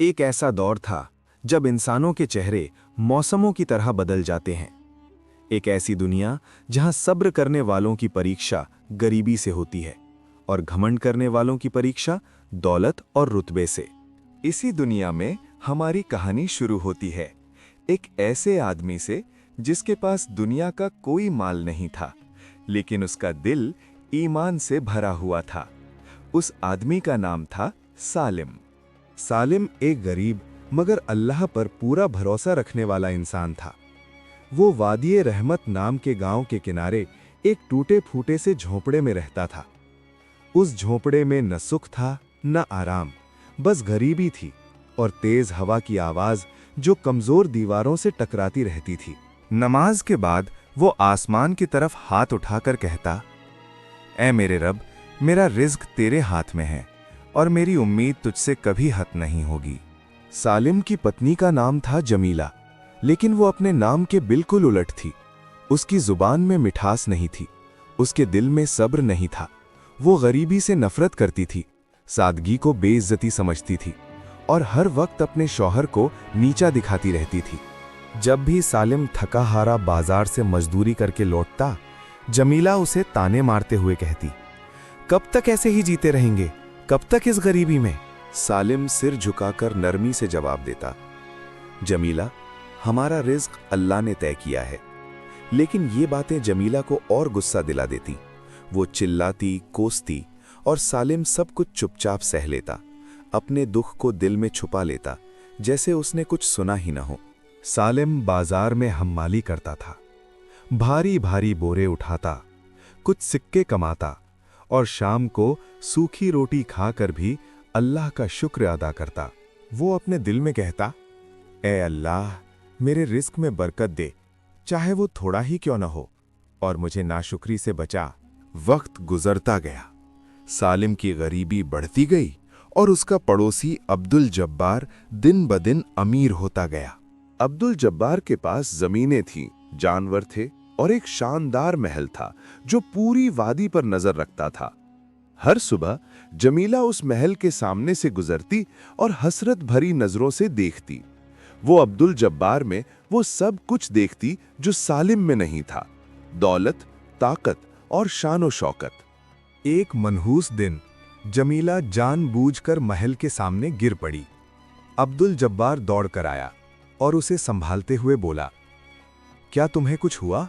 एक ऐसा दौर था जब इंसानों के चेहरे मौसमों की तरह बदल जाते हैं। एक ऐसी दुनिया जहां सब्र करने वालों की परीक्षा गरीबी से होती है और घमंड करने वालों की परीक्षा दौलत और रुतबे से। इसी दुनिया में हमारी कहानी शुरू होती है, एक ऐसे आदमी से जिसके पास दुनिया का कोई माल नहीं था, लेकिन उसका दिल ईमान से भरा हुआ था। उस आदमी का नाम था सालिम। सालिम एक गरीब मगर अल्लाह पर पूरा भरोसा रखने वाला इंसान था। वो वादिये रहमत नाम के गांव के किनारे एक टूटे फूटे से झोंपड़े में रहता था। उस झोंपड़े में न सुख था न आराम, बस गरीबी थी और तेज हवा की आवाज जो कमजोर दीवारों से टकराती रहती थी। नमाज के बाद वो आसमान की तरफ हाथ उठाकर कहता, ऐ मेरे रब, मेरा रिज्क तेरे हाथ में है और मेरी उम्मीद तुझसे कभी हत नहीं होगी। सालिम की पत्नी का नाम था जमीला, लेकिन वो अपने नाम के बिल्कुल उलट थी। उसकी जुबान में मिठास नहीं थी, उसके दिल में सब्र नहीं था। वो गरीबी से नफरत करती थी, सादगी को बेइज्जती समझती थी और हर वक्त अपने शौहर को नीचा दिखाती रहती थी। जब भी सालिम थका हारा बाजार से मजदूरी करके लौटता, जमीला उसे ताने मारते हुए कहती, कब तक ऐसे ही जीते रहेंगे, कब तक इस गरीबी में। सालिम सिर झुकाकर नरमी से जवाब देता, जमीला, हमारा रिज्क अल्लाह ने तय किया है। लेकिन ये बातें जमीला को और गुस्सा दिला देती। वो चिल्लाती, कोसती और सालिम सब कुछ चुपचाप सह लेता, अपने दुख को दिल में छुपा लेता, जैसे उसने कुछ सुना ही न हो। सालिम बाजार में हम्माली करता था, भारी भारी बोरे उठाता, कुछ सिक्के कमाता और शाम को सूखी रोटी खाकर भी अल्लाह का शुक्र अदा करता। वो अपने दिल में कहता, ए अल्लाह, मेरे रिस्क में बरकत दे, चाहे वो थोड़ा ही क्यों न हो, और मुझे नाशुक्री से बचा। वक्त गुजरता गया, सालिम की गरीबी बढ़ती गई और उसका पड़ोसी अब्दुल जब्बार दिन ब दिन अमीर होता गया। अब्दुल जब्बार के पास जमीनें थीं, जानवर थे और एक शानदार महल था जो पूरी वादी पर नजर रखता था। हर सुबह जमीला उस महल के सामने से गुजरती और हसरत भरी नजरों से देखती। वो अब्दुल जब्बार में वो सब कुछ देखती जो सालिम में नहीं था, दौलत, ताकत और शानो शौकत। एक मनहूस दिन जमीला जानबूझकर महल के सामने गिर पड़ी। अब्दुल जब्बार दौड़कर आया और उसे संभालते हुए बोला, क्या तुम्हें कुछ हुआ?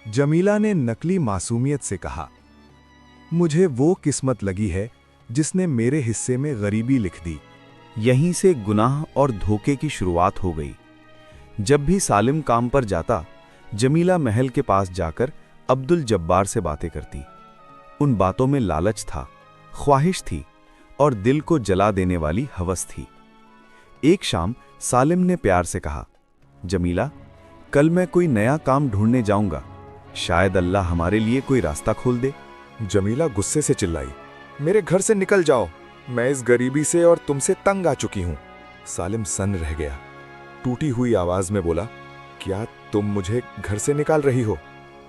जमीला ने नकली मासूमियत से कहा, मुझे वो किस्मत लगी है जिसने मेरे हिस्से में गरीबी लिख दी। यहीं से गुनाह और धोखे की शुरुआत हो गई। जब भी सालिम काम पर जाता, जमीला महल के पास जाकर अब्दुल जब्बार से बातें करती। उन बातों में लालच था, ख्वाहिश थी और दिल को जला देने वाली हवस थी। एक शाम सालिम ने प्यार से कहा, जमीला, कल मैं कोई नया काम ढूंढने जाऊंगा, शायद अल्लाह हमारे लिए कोई रास्ता खोल दे। जमीला गुस्से से चिल्लाई, मेरे घर से निकल जाओ, मैं इस गरीबी से और तुमसे तंग आ चुकी हूं। सालिम सन्न रह गया, टूटी हुई आवाज में बोला, क्या तुम मुझे घर से निकाल रही हो?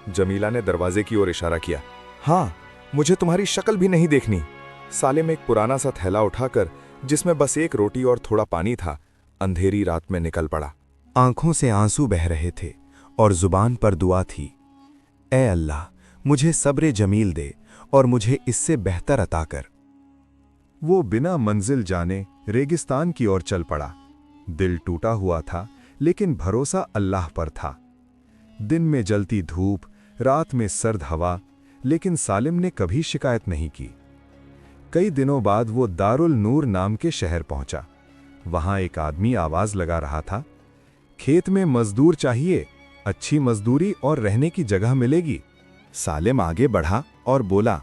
जमीला ने दरवाजे की ओर इशारा किया, हाँ, मुझे तुम्हारी शक्ल भी नहीं देखनी। सालिम एक पुराना सा थैला उठाकर, जिसमें बस एक रोटी और थोड़ा पानी था, अंधेरी रात में निकल पड़ा। आंखों से आंसू बह रहे थे और जुबान पर दुआ थी, ए अल्लाह, मुझे सब्र जमील दे और मुझे इससे बेहतर अता कर। वो बिना मंजिल जाने रेगिस्तान की ओर चल पड़ा। दिल टूटा हुआ था, लेकिन भरोसा अल्लाह पर था। दिन में जलती धूप, रात में सर्द हवा, लेकिन सालिम ने कभी शिकायत नहीं की। कई दिनों बाद वो दारुल नूर नाम के शहर पहुंचा। वहां एक आदमी आवाज लगा रहा था, खेत में मजदूर चाहिए, अच्छी मजदूरी और रहने की जगह मिलेगी। सालिम आगे बढ़ा और बोला,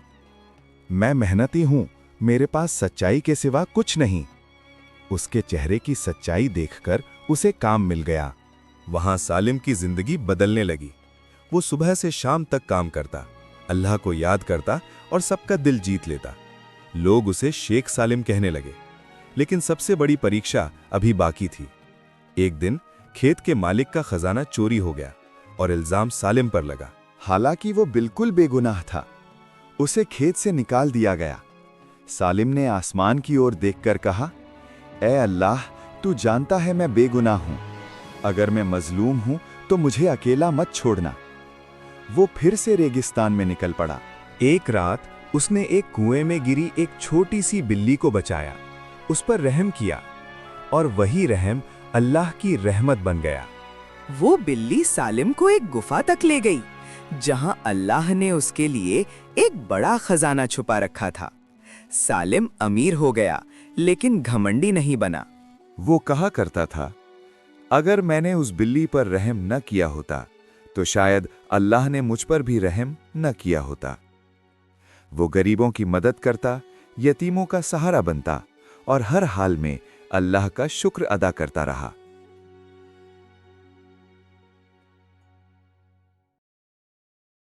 मैं मेहनती हूं, मेरे पास सच्चाई के सिवा कुछ नहीं। उसके चेहरे की सच्चाई देखकर उसे काम मिल गया। वहां सालिम की जिंदगी बदलने लगी। वो सुबह से शाम तक काम करता, अल्लाह को याद करता और सबका दिल जीत लेता। लोग उसे शेख सालिम कहने लगे। लेकिन सबसे बड़ी परीक्षा अभी बाकी थी। एक दिन खेत के मालिक का खजाना चोरी हो गया और इल्जाम सालिम पर लगा। हालांकि वो बिल्कुल बेगुनाह था। उसे खेत से निकाल दिया गया। सालिम ने आसमान की ओर देखकर कहा, ए अल्लाह, तू जानता है मैं बेगुनाह हूं। अगर मैं मजलूम हूं तो मुझे अकेला मत छोड़ना। वो फिर से रेगिस्तान में निकल पड़ा। एक रात उसने एक कुएं में गिरी एक छोटी सी बिल्ली को बचाया, उस पर रहम किया, और वही रहम अल्लाह की रहमत बन गया। वो बिल्ली सालिम को एक गुफा तक ले गई, जहां अल्लाह ने उसके लिए एक बड़ा खजाना छुपा रखा था। सालिम अमीर हो गया, लेकिन घमंडी नहीं बना। वो कहा करता था, अगर मैंने उस बिल्ली पर रहम न किया होता तो शायद अल्लाह ने मुझ पर भी रहम न किया होता। वो गरीबों की मदद करता, यतीमों का सहारा बनता और हर हाल में अल्लाह का शुक्र अदा करता रहा।